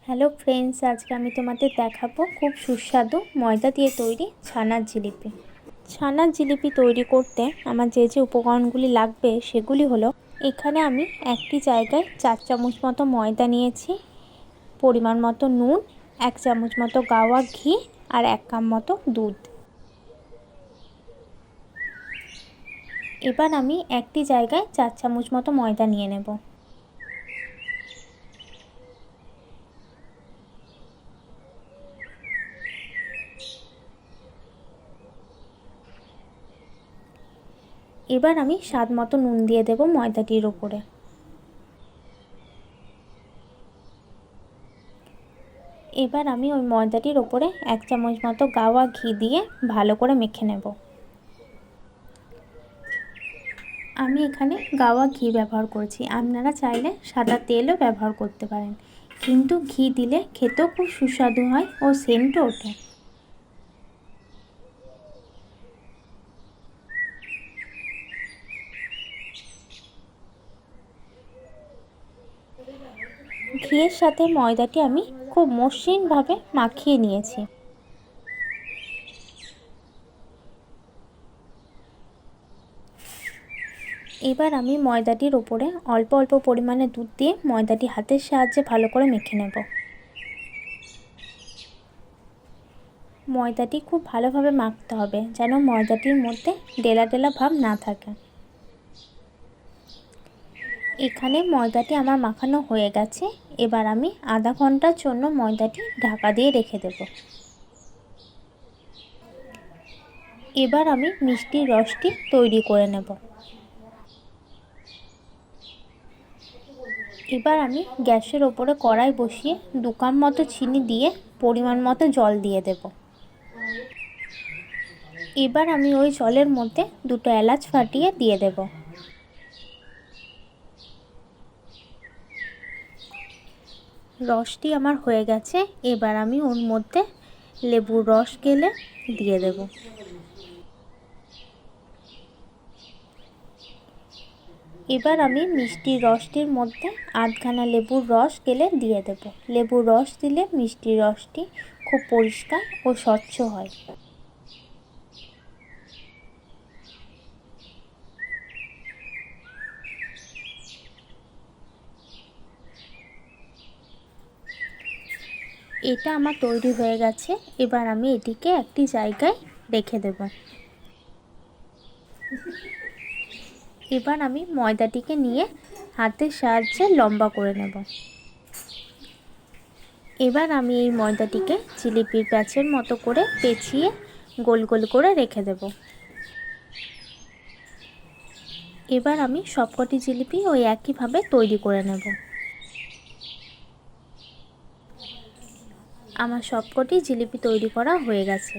Hello friends, আজকে আমি তোমাদের দেখাবো খুব সুস্বাদু ময়দা দিয়ে তৈরি ছানার জিলিপি। ছানার জিলিপি তৈরি করতে আমার যে যে উপকরণগুলি লাগবে সেগুলি হলো, এখানে আমি একটি জায়গায় 4 চামচ মতো ময়দা নিয়েছি, পরিমাণ মতো নুন, 1 চামচ মতো গাওয়া ঘি আর 1 কাপ মতো দুধ। এবার আমি একটি জায়গায় 4 চামচ মতো ময়দা নিয়ে নেব। এবার আমি স্বাদ মতো নুন দিয়ে দেব ময়দাটির ওপরে। এবার আমি ওই ময়দাটির ওপরে 1 চামচ মতো গাওয়া ঘি দিয়ে ভালো করে মেখে নেব। আমি এখানে গাওয়া ঘি ব্যবহার করেছি, আপনারা চাইলে সাদা তেলও ব্যবহার করতে পারেন, কিন্তু ঘি দিলে খেতেও খুব সুস্বাদু হয় ও সেন্টও ওঠে। ঘিয়ের সাথে ময়দাটি আমি খুব মসৃণভাবে মাখিয়ে নিয়েছি। এবার আমি ময়দাটির ওপরে অল্প অল্প পরিমাণে দুধ দিয়ে ময়দাটি হাতের সাহায্যে ভালো করে মেখে নেব। ময়দাটি খুব ভালোভাবে মাখতে হবে, যেন ময়দাটির মধ্যে ডেলা ডেলা ভাব না থাকে। এখানে ময়দাটি আমার মাখানো হয়ে গেছে। এবার আমি আধা ঘন্টার জন্য ময়দাটি ঢাকা দিয়ে রেখে দেব। এবার আমি মিষ্টির রসটি তৈরি করে নেব। এবার আমি গ্যাসের ওপরে কড়াই বসিয়ে 2 কাপ মতো চিনি দিয়ে পরিমাণ মতো জল দিয়ে দেব। এবার আমি ওই জলের মধ্যে 2টো এলাচ ফাটিয়ে দিয়ে দেব। রসটি আমার হয়ে গেছে। এবার আমি ওর মধ্যে লেবুর রস গেলে দিয়ে দেব। এবার আমি মিষ্টির রসটির মধ্যে আধখানা লেবুর রস গেলে দিয়ে দেব। লেবুর রস দিলে মিষ্টির রসটি খুব পরিষ্কার ও স্বচ্ছ হয়। এটা আমার তৈরি হয়ে গেছে। এবার আমি এটিকে একটি জায়গায় রেখে দেব। এবার আমি ময়দাটিকে নিয়ে হাতের সাহায্যে লম্বা করে নেব। এবার আমি এই ময়দাটিকে জিলিপির প্যাচের মতো করে পেঁচিয়ে গোল গোল করে রেখে দেব। এবার আমি সবকটি জিলিপি ওই একইভাবে তৈরি করে নেব। আমার সবকটি জিলিপি তৈরি করা হয়ে গেছে।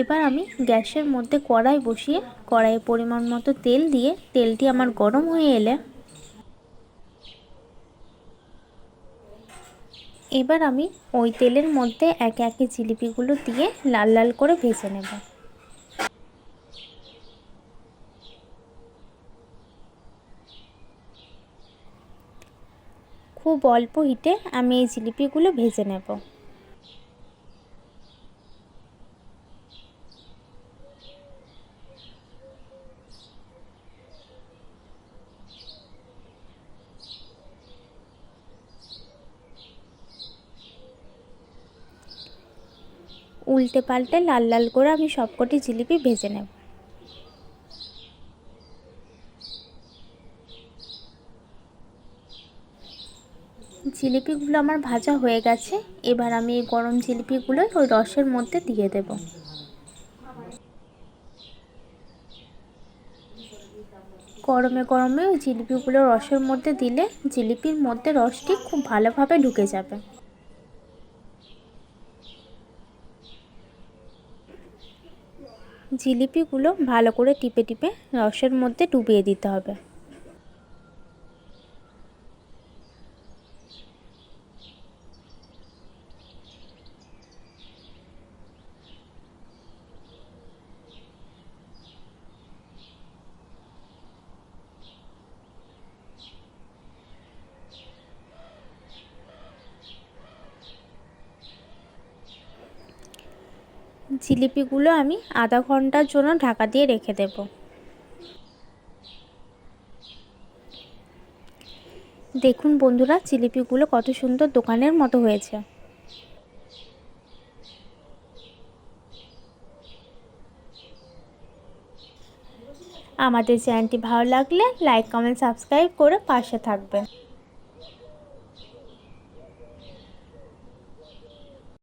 এবার আমি গ্যাসের মধ্যে কড়াই বসিয়ে কড়াইয়ে পরিমাণ মতো তেল দিয়ে তেলটি আমার গরম হয়ে এলে এবার আমি ওই তেলের মধ্যে একে একে জিলিপিগুলো দিয়ে লাল লাল করে ভেজে নেব। খুব অল্প হিটে আমি এই জিলিপিগুলো ভেজে নেব। উল্টে পাল্টে লাল লাল করে আমি সবকটি জিলিপি ভেজে নেব। জিলিপিগুলো আমার ভাজা হয়ে গেছে। এবার আমি এই গরম জিলিপিগুলো ওই রসের মধ্যে দিয়ে দেব। গরমে গরমে ওই জিলিপিগুলো রসের মধ্যে দিলে জিলিপির মধ্যে রসটি খুব ভালোভাবে ঢুকে যাবে। জিলিপিগুলো ভালো করে টিপে টিপে রসের মধ্যে ডুবিয়ে দিতে হবে। জিলিপিগুলো আমি আধা ঘন্টার জন্য ঢাকা দিয়ে রেখে দেব। দেখুন বন্ধুরা, জিলিপিগুলো কত সুন্দর দোকানের মতো হয়েছে। আমাদের চ্যানেলটি ভালো লাগলে লাইক, কমেন্ট, সাবস্ক্রাইব করে পাশে থাকবেন।